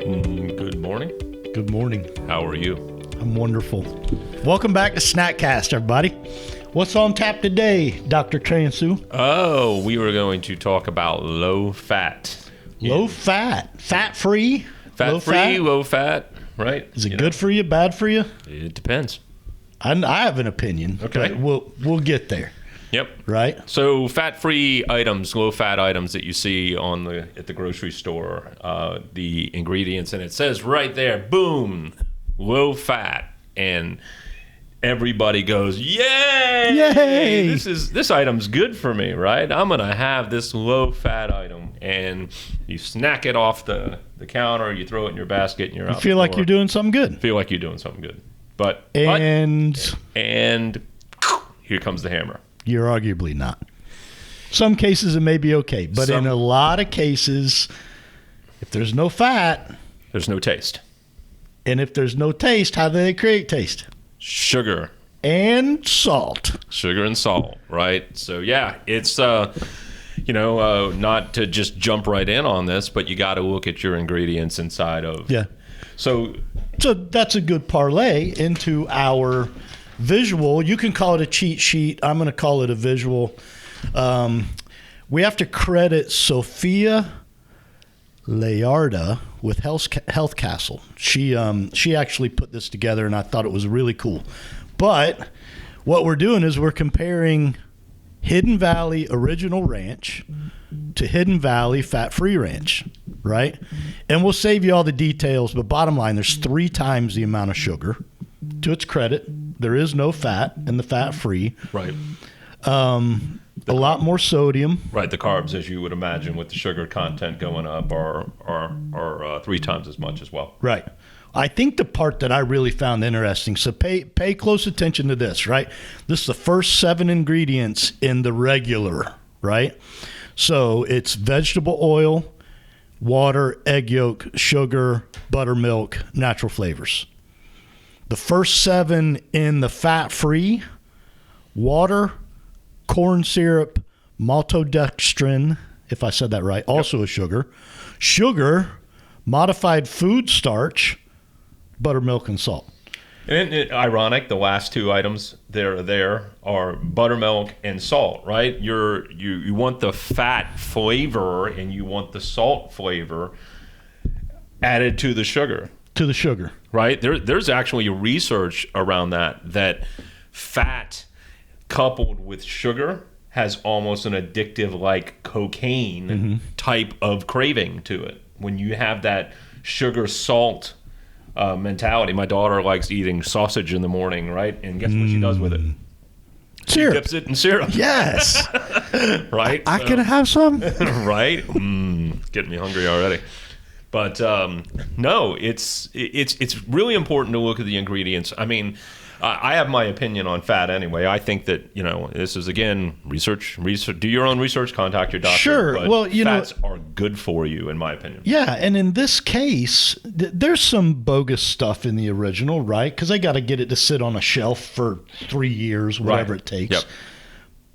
Good morning. Good morning. How are you? I'm wonderful. Welcome back to Snackcast, everybody. What's on tap today, Dr. Transu? Oh, we were going to talk about low fat. Low fat. Fat-free? Fat-free, low fat, right? Is it good for you, bad for you? It depends. I have an opinion. Okay. But we'll get there, Yep. right? So fat-free items, low-fat items that you see at the grocery store, the ingredients, and it says right there, boom, low fat, and everybody goes, yay! Yay! This item's good for me, right? I'm gonna have this low-fat item, and you snack it off the counter, you throw it in your basket, and you're out. You feel like you're doing something good. Feel like you're doing something good, but And here comes the hammer. you're arguably not. Some cases it may be okay, but in a lot of cases, if there's no fat, There's no taste. and if there's no taste, how do they create taste? Sugar And salt. and salt, right? So yeah, it's not to just jump right in on this, but you got to look at your ingredients inside of. Yeah. So So that's a good parlay into our visual. You can call it a cheat sheet. I'm going to call it a visual. We have to credit Sophia Layarda with Health Castle. She actually put this together, and I thought it was really cool. But what we're doing is we're comparing Hidden Valley Original Ranch to Hidden Valley Fat-Free Ranch, right? And we'll save you all the details, but bottom line, there's 3 times the amount of sugar. To its credit, there is no fat in the fat-free. right, A lot more sodium. right, the carbs, as you would imagine, with the sugar content going up, are 3 times as much as well. Right. I think the part that I really found interesting, so pay close attention to this, right? This is the first 7 ingredients in the regular, right? So it's vegetable oil, water, egg yolk, sugar, buttermilk, natural flavors. The first 7 in the fat-free, water, corn syrup, maltodextrin, if I said that right, also a sugar, modified food starch, buttermilk, and salt. And ironic, the last 2 items there are buttermilk and salt, right? You want the fat flavor and you want the salt flavor added to the sugar. To the sugar. Right? There's actually research around that fat coupled with sugar has almost an addictive, like cocaine type of craving to it. When you have that sugar salt mentality. My daughter likes eating sausage in the morning, right? And guess what she does with it? Syrup. She dips it in syrup. Yes. Right? I can have some. Right? Getting me hungry already. But no, it's really important to look at the ingredients. I mean, I have my opinion on fat anyway. I think that, this is, again, research. Do your own research, contact your doctor. Sure. But Well, fats are good for you, in my opinion. Yeah, and in this case, there's some bogus stuff in the original, right? Because they got to get it to sit on a shelf for 3 years, whatever it takes. Yep.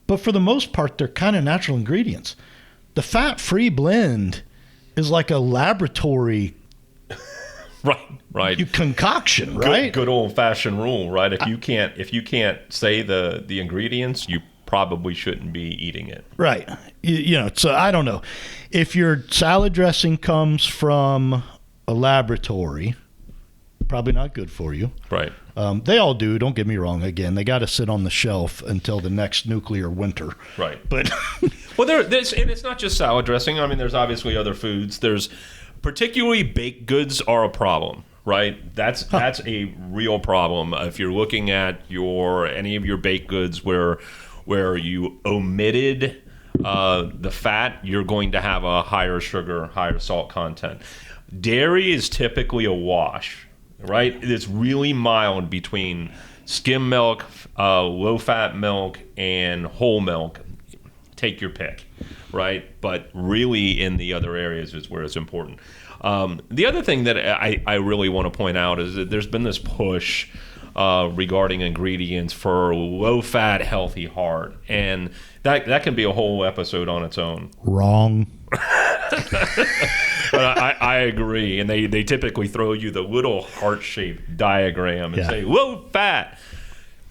But for the most part, they're kind of natural ingredients. The fat-free blend is like a laboratory Right. concoction, right? Good old-fashioned rule, right? If you can't say the ingredients, you probably shouldn't be eating it. Right. So I don't know. If your salad dressing comes from a laboratory, probably not good for you. Right. They all do. Don't get me wrong. Again, they got to sit on the shelf until the next nuclear winter. Right. But Well, and it's not just salad dressing. I mean, there's obviously other foods. There's particularly baked goods are a problem, right? That's a real problem. If you're looking at any of your baked goods where you omitted the fat, you're going to have a higher sugar, higher salt content. Dairy is typically a wash, right? It's really mild between skim milk, low-fat milk, and whole milk. Take your pick, right? But really in the other areas is where it's important. The other thing that I really want to point out is that there's been this push regarding ingredients for low-fat, healthy heart. And that can be a whole episode on its own. Wrong. But I agree. And they typically throw you the little heart-shaped diagram and say, low fat.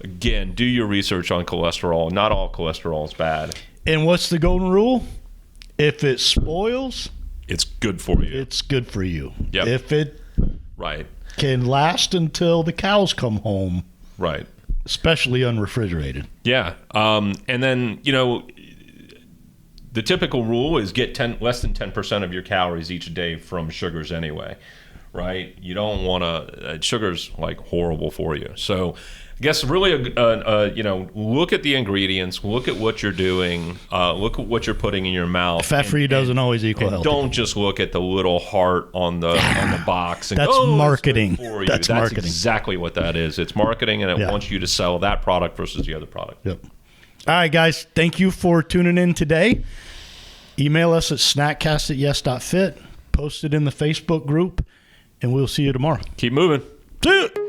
Again, do your research on cholesterol. Not all cholesterol is bad. And what's the golden rule? If it spoils, it's good for you. It's good for you. Yep. If it right. can last until the cows come home. Right. Especially unrefrigerated. Yeah. And then, the typical rule is get less than 10% of your calories each day from sugars anyway, right? You don't want to, sugar's like horrible for you. So I guess really, look at the ingredients, look at what you're doing, look at what you're putting in your mouth. Fat-free doesn't always equal healthy. Don't just look at the little heart on the box. And That's marketing. That's marketing. Exactly what that is. It's marketing, and it wants you to sell that product versus the other product. Yep. All right, guys. Thank you for tuning in today. Email us at snackcast@yes.fit. Post it in the Facebook group, and we'll see you tomorrow. Keep moving. See you.